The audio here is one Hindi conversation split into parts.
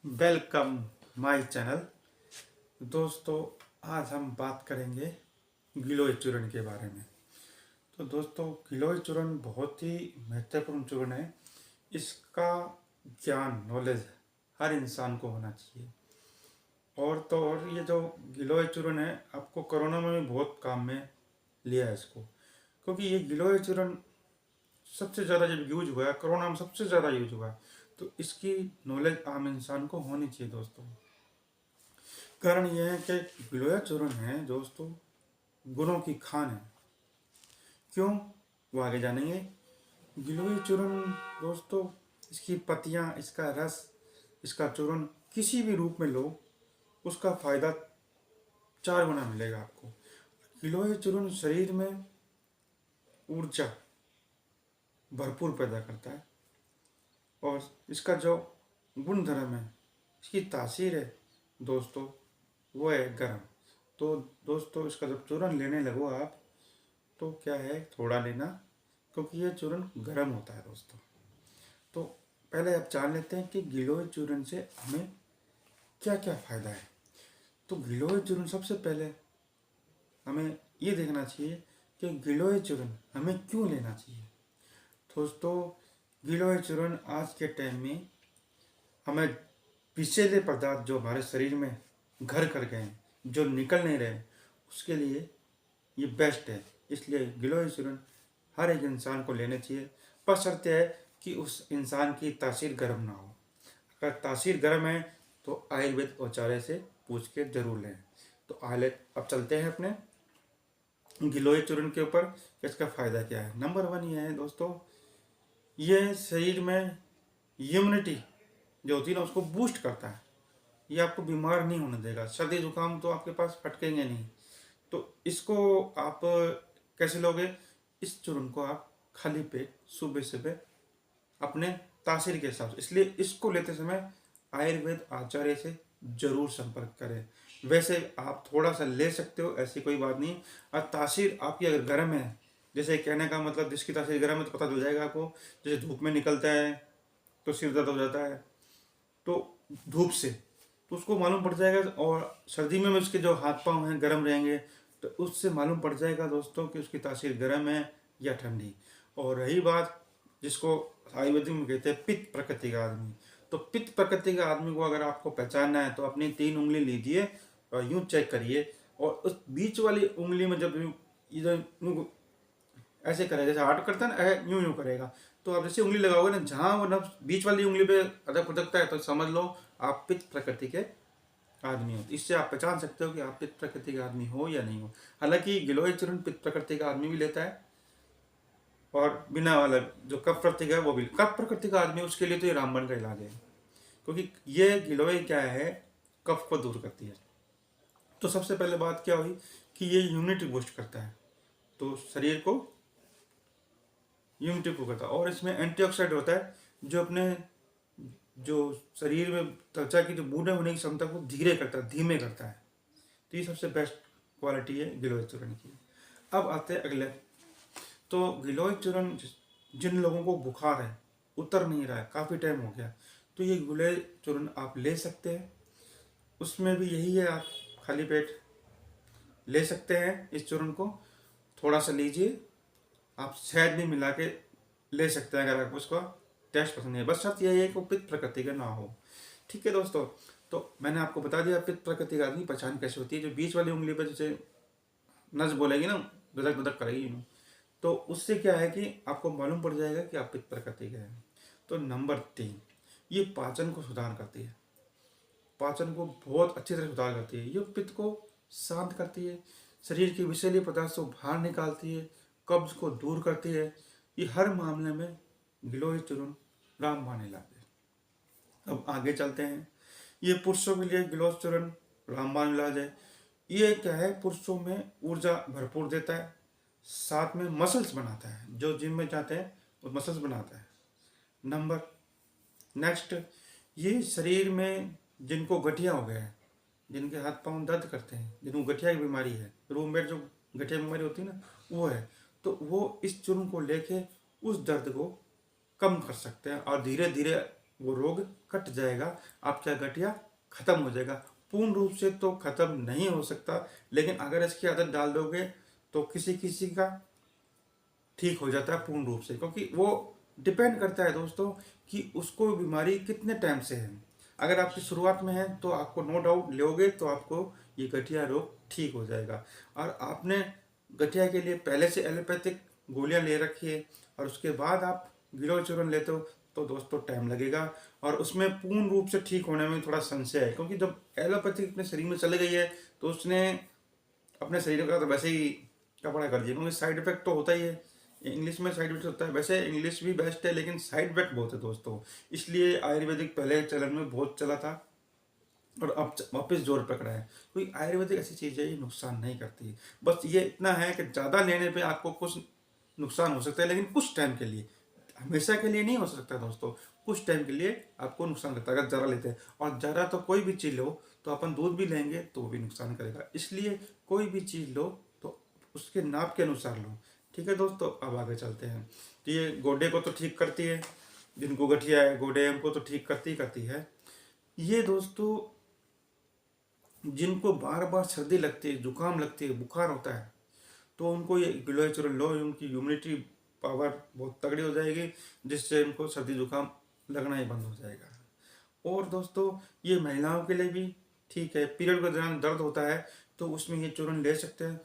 Welcome my channel. दोस्तों, आज हम बात करेंगे गिलोय चूर्ण के बारे में। तो दोस्तों, गिलोय चूर्ण बहुत ही महत्वपूर्ण चूर्ण है। इसका ज्ञान नॉलेज हर इंसान को होना चाहिए। और ये जो गिलोय चूर्ण है, आपको कोरोना में भी बहुत काम में लिया है इसको, क्योंकि ये गिलोय चूर्ण सबसे ज़्यादा जब यूज हुआ है, कोरोना में सबसे ज़्यादा यूज हुआ है, तो इसकी नॉलेज आम इंसान को होनी चाहिए दोस्तों। कारण यह है कि गिलोय चूर्ण है दोस्तों, गुणों की खान है। क्यों, वो आगे जानेंगे। गिलोय चूर्ण दोस्तों, इसकी पत्तियाँ, इसका रस, इसका चूर्ण किसी भी रूप में लो, उसका फायदा 4 गुना मिलेगा आपको। गिलोय चूर्ण शरीर में ऊर्जा भरपूर पैदा करता है, और इसका जो गुण धर्म है, इसकी तासीर है दोस्तों, वो है गर्म। तो दोस्तों, इसका जब चूर्ण लेने लगो आप, तो क्या है, थोड़ा लेना, क्योंकि ये चूर्ण गर्म होता है दोस्तों। तो पहले आप जान लेते हैं कि गिलोय चूर्ण से हमें क्या क्या फ़ायदा है। तो गिलोय चूर्ण, सबसे पहले हमें ये देखना चाहिए कि गिलोय चूर्ण हमें क्यों लेना चाहिए। दोस्तों, गिलोय चूर्ण आज के टाइम में हमें विषैले पदार्थ जो हमारे शरीर में घर कर गए हैं, जो निकल नहीं रहे, उसके लिए ये बेस्ट है। इसलिए गिलोय चूर्ण हर एक इंसान को लेने चाहिए, बशर्ते है कि उस इंसान की तासीर गर्म ना हो। अगर तासीर गर्म है तो आयुर्वेद औचार्य से पूछ के जरूर लें। तो आइए अब चलते हैं अपने गिलोय चूर्ण के ऊपर, इसका फ़ायदा क्या है। नंबर 1 ये है दोस्तों, ये शरीर में इम्यूनिटी जो होती है ना, उसको बूस्ट करता है। ये आपको बीमार नहीं होने देगा। सर्दी जुकाम तो आपके पास फटकेंगे नहीं। तो इसको आप कैसे लोगे, इस चूर्ण को आप खाली पेट सुबह सुबह अपने तासीर के हिसाब से, इसलिए इसको लेते समय आयुर्वेद आचार्य से जरूर संपर्क करें। वैसे आप थोड़ा सा ले सकते हो, ऐसी कोई बात नहीं। और तासीर आपकी अगर गर्म है, जैसे कहने का मतलब जिसकी तासीर गर्म है तो पता चल जाएगा आपको। जैसे धूप में निकलता है तो सिर दर्द हो जाता है, तो धूप से तो उसको मालूम पड़ जाएगा। और सर्दी में उसके जो हाथ पांव हैं गर्म रहेंगे, तो उससे मालूम पड़ जाएगा दोस्तों कि उसकी तासीर गर्म है या ठंडी। और रही बात जिसको आयुर्वेदिक में कहते हैं पित्त प्रकृति का आदमी, तो पित्त प्रकृति का आदमी को अगर आपको पहचानना है तो अपनी 3 उंगली लीजिए और यूँ चेक करिए, और उस बीच वाली उंगली में जब यूँ ऐसे करेगा, जैसे हार्ट करता है ना, यूं यूं करेगा। तो आप जैसे उंगली लगाओगे ना, जहाँ वो नब्ज बीच वाली उंगली पे अदक फुदकता है, तो समझ लो आप पित्त प्रकृति के आदमी हो। इससे आप पहचान सकते हो कि आप पित्त प्रकृति का आदमी हो या नहीं हो। हालांकि गिलोय चूर्ण पित्त प्रकृति का आदमी भी लेता है, और बिना वाला जो कफ प्रकृति का है वो भी। कफ प्रकृति का आदमी, उसके लिए तो ये रामबाण का इलाज है, क्योंकि ये गिलोय क्या है, कफ को दूर करती है। तो सबसे पहले बात क्या हुई कि ये इम्यूनिटी बूस्ट करता है, तो शरीर को इम्यूनिटी को करता है। और इसमें एंटीऑक्सीडेंट होता है, जो अपने जो शरीर में त्वचा की जो बूढ़े होने की क्षमता को धीरे करता है, धीमे करता है। तो ये सबसे बेस्ट क्वालिटी है गिलोय चूर्ण की। अब आते हैं अगले। तो गिलोय चूर्ण जिन लोगों को बुखार है, उतर नहीं रहा है, काफ़ी टाइम हो गया, तो ये गिलोय चूर्ण आप ले सकते हैं। उसमें भी यही है, आप खाली पेट ले सकते हैं इस चूर्ण को। थोड़ा सा लीजिए, आप शहद भी मिला के ले सकते हैं अगर आपको उसका टेस्ट पसंद है। बस शर्त यही है कि वो पित्त प्रकृति का ना हो। ठीक है दोस्तों, तो मैंने आपको बता दिया पित्त प्रकृति का आदमी पहचान कैसे होती है। जो बीच वाली उंगली पर जैसे नस बोलेगी ना, गदक गदक करेगी यूँ, तो उससे क्या है कि आपको मालूम पड़ जाएगा कि आप पित्त प्रकृति के हैं। तो नंबर 3, ये पाचन को सुधार करती है। पाचन को बहुत अच्छी तरह सुधार करती है। ये पित्त को शांत करती है, शरीर की विषैले पदार्थ को बाहर निकालती है, कब्ज को दूर करती है। ये हर मामले में गिलोय चूर्ण रामबाण इलाज है। अब आगे चलते हैं। ये पुरुषों के लिए गिलोय चूर्ण रामबाण इलाज है। ये क्या है, पुरुषों में ऊर्जा भरपूर देता है, साथ में मसल्स बनाता है। जो जिम में जाते हैं वो मसल्स बनाता है। नंबर नेक्स्ट, ये शरीर में जिनको गठिया हो गया है, जिनके हाथ पांव दर्द करते हैं, जिनको गठिया की बीमारी है, रूममेट जो गठिया बीमारी होती है ना, वो है, तो वो इस चूर्ण को लेके उस दर्द को कम कर सकते हैं और धीरे धीरे वो रोग कट जाएगा, आपका गठिया खत्म हो जाएगा। पूर्ण रूप से तो खत्म नहीं हो सकता, लेकिन अगर इसकी आदत डाल दोगे तो किसी किसी का ठीक हो जाता है पूर्ण रूप से, क्योंकि वो डिपेंड करता है दोस्तों कि उसको बीमारी कितने टाइम से है। अगर आपकी शुरुआत में है तो आपको नो डाउट लोगे तो आपको ये गठिया रोग ठीक हो जाएगा। और आपने गठिया के लिए पहले से एलोपैथिक गोलियां ले रखी है और उसके बाद आप गिलोय चूर्ण लेते हो तो दोस्तों टाइम लगेगा, और उसमें पूर्ण रूप से ठीक होने में थोड़ा संशय है, क्योंकि जब एलोपैथिक अपने शरीर में चले गई है तो उसने अपने शरीर का तो वैसे ही कपड़ा कर दिया, क्योंकि साइड इफेक्ट तो होता ही है। इंग्लिश में साइड इफेक्ट होता है, वैसे इंग्लिश भी बेस्ट है लेकिन साइड इफेक्ट बहुत है दोस्तों। इसलिए आयुर्वेदिक पहले चलन में बहुत चला था और अब वापस जोर पकड़ा है। कोई आयुर्वेदिक ऐसी चीज़ है ये नुकसान नहीं करती, बस ये इतना है कि ज़्यादा लेने पे आपको कुछ नुकसान हो सकता है, लेकिन कुछ टाइम के लिए, हमेशा के लिए नहीं हो सकता दोस्तों। कुछ टाइम के लिए आपको नुकसान करता है अगर ज़रा लेते हैं, और ज़रा तो कोई भी चीज़ लो तो अपन दूध भी लेंगे तो वो भी नुकसान करेगा। इसलिए कोई भी चीज़ लो तो उसके नाप के अनुसार लो। ठीक है दोस्तों, अब आगे चलते हैं। तो ये गोडे को तो ठीक करती है, जिनको गठिया है गोडे उनको तो ठीक करती है। ये दोस्तों जिनको बार बार सर्दी लगती है, जुकाम लगती है, बुखार होता है, तो उनको ये गिलोय चूर्ण लो, उनकी इम्यूनिटी पावर बहुत तगड़ी हो जाएगी, जिससे उनको सर्दी जुकाम लगना ही बंद हो जाएगा। और दोस्तों ये महिलाओं के लिए भी ठीक है, पीरियड के दौरान दर्द होता है तो उसमें ये चूर्ण ले सकते हैं,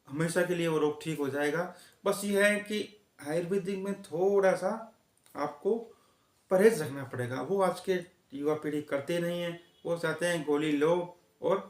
हमेशा के लिए वो रोग ठीक हो जाएगा। बस ये है कि आयुर्वेदिक में थोड़ा सा आपको परहेज रखना पड़ेगा, वो आज के युवा पीढ़ी करते नहीं है। वो चाहते हैं गोली लो और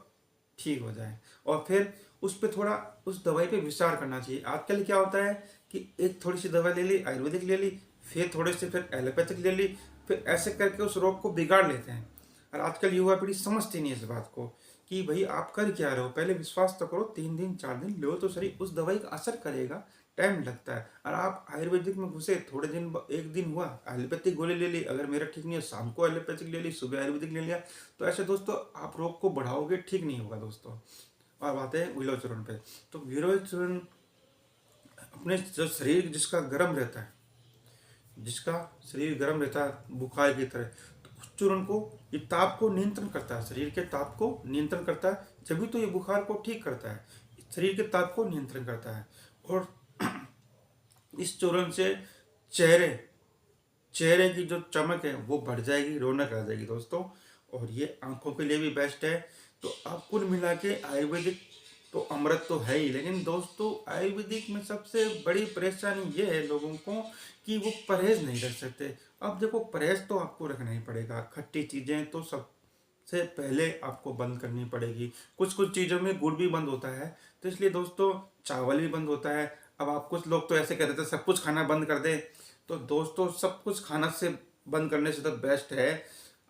ठीक हो जाए, और फिर उस पर थोड़ा उस दवाई पे विचार करना चाहिए। आजकल क्या होता है कि एक थोड़ी सी दवा ले ली, आयुर्वेदिक ले ली, फिर थोड़े से फिर एलोपैथिक ले ली, फिर ऐसे करके उस रोग को बिगाड़ लेते हैं। और आजकल युवा पीढ़ी समझती नहीं इस बात को कि भाई आप कर क्या रहे हो, पहले विश्वास तो करो, 3 दिन 4 दिन लो तो सही, उस दवाई का असर करेगा, टाइम लगता है। और आप आयुर्वेदिक में घुसे, थोड़े दिन एक दिन हुआ एलोपैथिक गोली ले ली, अगर मेरा ठीक नहीं है शाम को एलोपैथिक ले ली, सुबह आयुर्वेदिक ले लिया, तो ऐसे दोस्तों आप रोग को बढ़ाओगे, ठीक नहीं होगा दोस्तों। और बात है गिलोय चूर्ण पे, तो गिलोय चूर्ण अपने जो शरीर जिसका गर्म रहता है, जिसका शरीर गर्म रहता है बुखार की तरह, तो उस चूर्ण को ये ताप को नियंत्रण करता है, शरीर के ताप को नियंत्रण करता है, जब भी तो ये बुखार को ठीक करता है, शरीर के ताप को नियंत्रण करता है। और इस चूर्ण से चेहरे चेहरे की जो चमक है वो बढ़ जाएगी, रौनक आ जाएगी दोस्तों। और ये आंखों के लिए भी बेस्ट है। तो अब कुल मिला के आयुर्वेदिक तो अमृत तो है ही, लेकिन दोस्तों आयुर्वेदिक में सबसे बड़ी परेशानी ये है लोगों को कि वो परहेज नहीं रख सकते। अब देखो परहेज तो आपको रखना ही पड़ेगा, खट्टी चीज़ें तो सबसे पहले आपको बंद करनी पड़ेगी। कुछ कुछ चीज़ों में गुड़ भी बंद होता है, तो इसलिए दोस्तों चावल भी बंद होता है। अब आप कुछ लोग तो ऐसे कहते थे सब कुछ खाना बंद कर दे, तो दोस्तों सब कुछ खाना से बंद करने से तो बेस्ट है।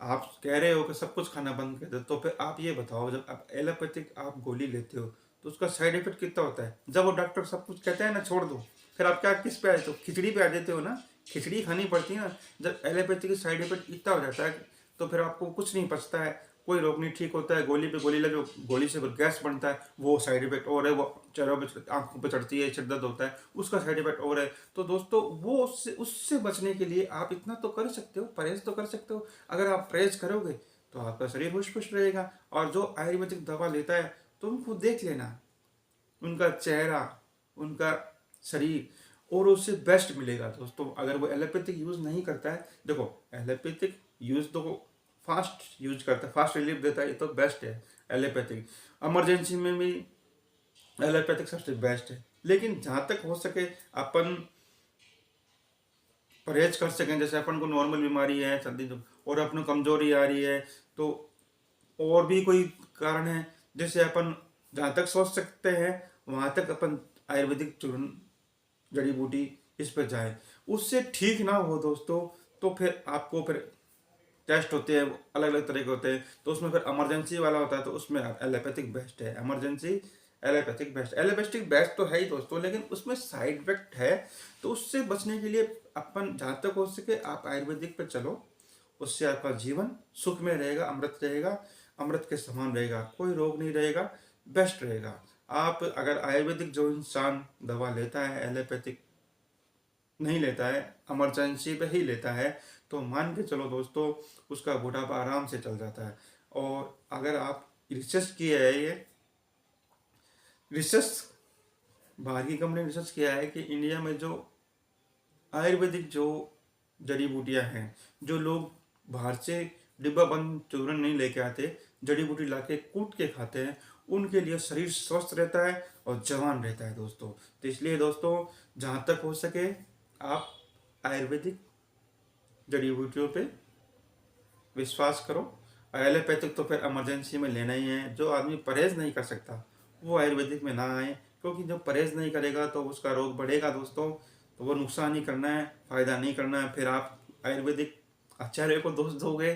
आप कह रहे हो कि सब कुछ खाना बंद कर दो, तो फिर आप ये बताओ जब आप एलोपैथिक आप गोली लेते हो तो उसका साइड इफेक्ट कितना होता है। जब वो डॉक्टर सब कुछ कहते हैं ना छोड़ दो, फिर आप क्या किस पे आ जाते हो, खिचड़ी पे आ जाते हो ना, खिचड़ी खानी पड़ती है ना। जब एलोपैथिक साइड इफेक्ट इतना हो जाता है तो फिर आपको कुछ नहीं पचता है, कोई रोग नहीं ठीक होता है, गोली पे गोली लगे, गोली से गैस बनता है, वो साइड इफेक्ट और है, वो चेहरों पे आंखों पे चढ़ती है, सिर दर्द होता है, उसका साइड इफेक्ट और है। तो दोस्तों वो उससे उससे बचने के लिए आप इतना तो कर सकते हो, परहेज तो कर सकते हो। अगर आप परहेज करोगे तो आपका शरीर हुश पुश रहेगा। और जो आयुर्वेदिक दवा लेता है तो उनको देख लेना, उनका चेहरा, उनका शरीर और उससे बेस्ट मिलेगा दोस्तों। अगर वो एलोपैथिक यूज़ नहीं करता है, देखो एलोपैथिक यूज़ तो फास्ट यूज करता है, फास्ट रिलीफ देता है, ये तो बेस्ट है एलोपैथिक। इमरजेंसी में भी एलोपैथिक सबसे बेस्ट है, लेकिन जहाँ तक हो सके अपन परहेज कर सकें। जैसे अपन को नॉर्मल बीमारी है सर्दी और अपन को कमजोरी आ रही है, तो और भी कोई कारण है, जैसे अपन जहाँ तक सोच सकते हैं वहाँ तक अपन आयुर्वेदिक चूर्ण जड़ी बूटी इस पर जाए। उससे ठीक ना हो दोस्तों तो फिर आपको फिर टेस्ट होते हैं अलग अलग तरह के होते हैं, तो उसमें फिर इमरजेंसी वाला होता है, तो उसमें एलोपैथिक बेस्ट है। Emergency allopathic best, allopathic best तो है ही दोस्तों, लेकिन उसमें साइड इफेक्ट है, तो उससे बचने के लिए अपन जहाँ तक हो सके आप आयुर्वेदिक पे चलो। उससे आपका जीवन सुख में रहेगा, अमृत रहेगा, अमृत के समान रहेगा, कोई रोग नहीं रहेगा, बेस्ट रहेगा। आप अगर आयुर्वेदिक जो इंसान दवा लेता है एलोपैथिक नहीं लेता है, इमरजेंसी पे ही लेता है, तो मान के चलो दोस्तों उसका बुढ़ापा आराम से चल जाता है। और अगर आप रिसर्च किया है, ये रिसर्च बाहर की कंपनी ने रिसर्च किया है कि इंडिया में जो आयुर्वेदिक जो जड़ी बूटियां हैं, जो लोग बाहर से डिब्बा बंद चूरन नहीं लेके आते, जड़ी बूटी लाके कूट के खाते हैं, उनके लिए शरीर स्वस्थ रहता है और जवान रहता है दोस्तों। तो इसलिए दोस्तों जहाँ तक हो सके आप आयुर्वेदिक जड़ी बूटियों पे विश्वास करो। और एलोपैथिक तो फिर इमरजेंसी में लेना ही है। जो आदमी परहेज नहीं कर सकता वो आयुर्वेदिक में ना आए, क्योंकि जब परहेज नहीं करेगा तो उसका रोग बढ़ेगा दोस्तों। तो वो नुकसान ही करना है, फ़ायदा नहीं करना है। फिर आप आयुर्वेदिक आचार्य को दोष दोगे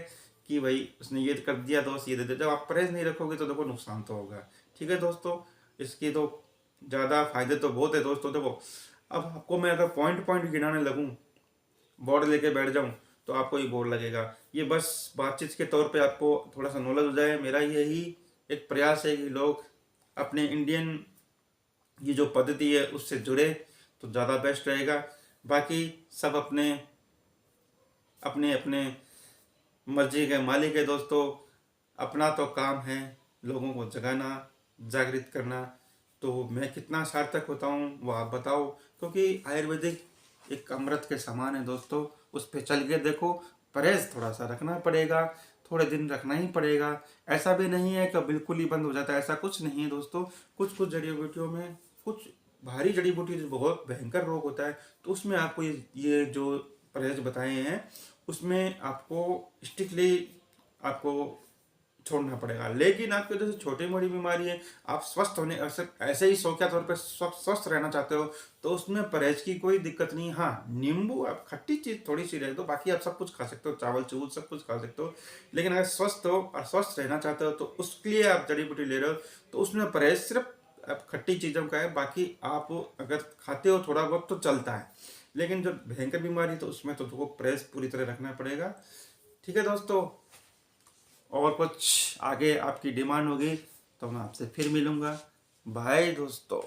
कि भाई उसने ये कर दिया, दोष ये दे दिया। जब आप परहेज नहीं रखोगे तो देखो नुकसान तो होगा। ठीक है दोस्तों, इसकी तो ज़्यादा फायदे तो बहुत है दोस्तों। देखो अब आपको मैं अगर पॉइंट पॉइंट गिनाने लगूँ, बोर्ड लेके बैठ जाऊं, तो आपको ही बोर लगेगा। ये बस बातचीत के तौर पे आपको थोड़ा सा नॉलेज हो जाए। मेरा यही एक प्रयास है कि लोग अपने इंडियन ये जो पद्धति है उससे जुड़े तो ज़्यादा बेस्ट रहेगा। बाकी सब अपने अपने अपने मर्जी के मालिक है दोस्तों। अपना तो काम है लोगों को जगाना, जागृत करना। तो मैं कितना सार्थक होता हूँ वो आप बताओ, क्योंकि आयुर्वेदिक एक अमृत के समान है दोस्तों। उस पर चल के देखो, परहेज थोड़ा सा रखना पड़ेगा, थोड़े दिन रखना ही पड़ेगा। ऐसा भी नहीं है कि बिल्कुल ही बंद हो जाता है, ऐसा कुछ नहीं है दोस्तों। कुछ कुछ जड़ी बूटियों में, कुछ भारी जड़ी बूटी जो बहुत भयंकर रोग होता है, तो उसमें आपको ये जो परहेज बताए हैं उसमें आपको स्ट्रिक्टली आपको छोड़ना पड़ेगा। लेकिन आपके जैसे छोटी मोटी बीमारी है, आप स्वस्थ होने ऐसे ही शौकिया तौर पर स्वस्थ रहना चाहते हो, तो उसमें परहेज की कोई दिक्कत नहीं। हाँ, नींबू आप खट्टी चीज़ थोड़ी सी रह दो, बाकी आप सब कुछ खा सकते हो, चावल चूवल सब कुछ खा सकते हो। लेकिन अगर स्वस्थ हो और स्वस्थ रहना चाहते हो तो उसके लिए आप जड़ी बूटी ले रहे हो, तो उसमें परहेज सिर्फ अब खट्टी चीज़ों का है। बाकी आप अगर खाते हो थोड़ा बहुत तो चलता है। लेकिन जो भयंकर बीमारी तो उसमें तो तुमको परहेज पूरी तरह रखना पड़ेगा। ठीक है दोस्तों, और कुछ आगे आपकी डिमांड होगी तो मैं आपसे फिर मिलूँगा। बाय दोस्तों।